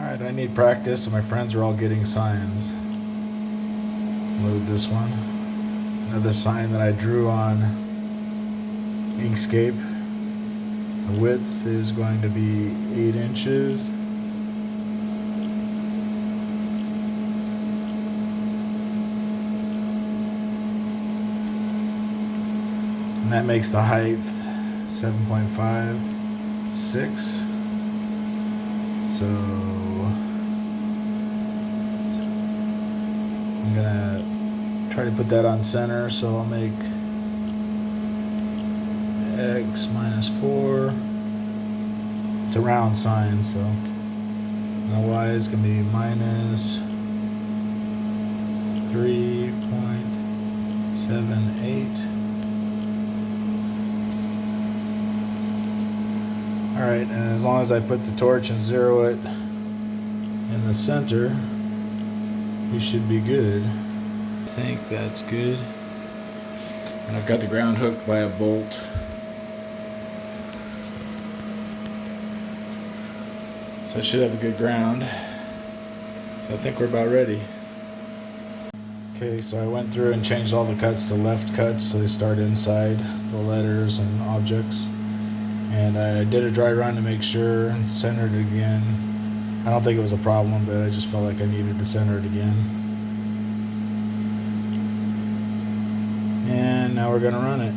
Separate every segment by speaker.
Speaker 1: Alright, I need practice, and my friends are all getting signs. Load this one. Another sign that I drew on Inkscape. The width is going to be 8 inches. And that makes the height 7.56. So I'm gonna try to put that on center, so I'll make x minus 4. It's a round sign, so the y is gonna be minus 3.78. Alright, and as long as I put the torch and zero it in the center, we should be good. I think that's good. And I've got the ground hooked by a bolt. So I should have a good ground. So I think we're about ready. Okay, so I went through and changed all the cuts to left cuts so they start inside the letters and objects. And I did a dry run to make sure, centered it again. I don't think it was a problem, but I just felt like I needed to center it again. And now we're gonna run it.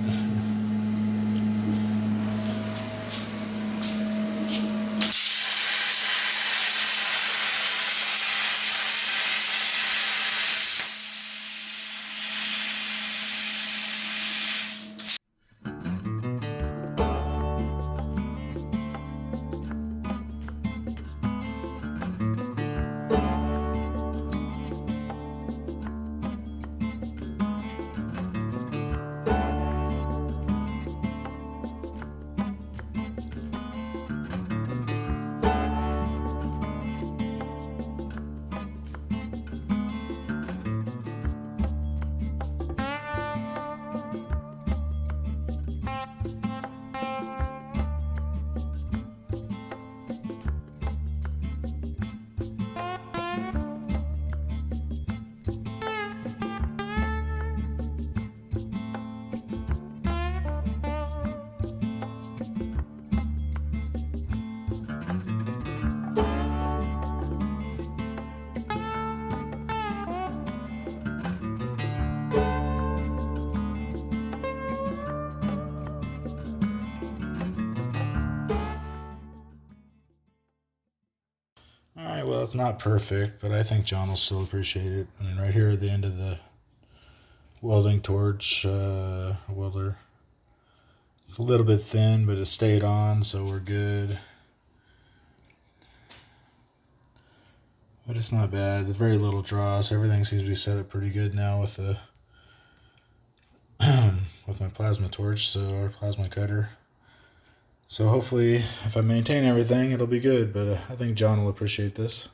Speaker 1: Alright, well, it's not perfect, but I think John will still appreciate it. I mean, right here at the end of the welding torch welder, it's a little bit thin, but it stayed on, so we're good. But it's not bad. There's very little draw, so everything seems to be set up pretty good now with the with my plasma torch, so our plasma cutter. So hopefully, if I maintain everything, it'll be good, but I think John will appreciate this.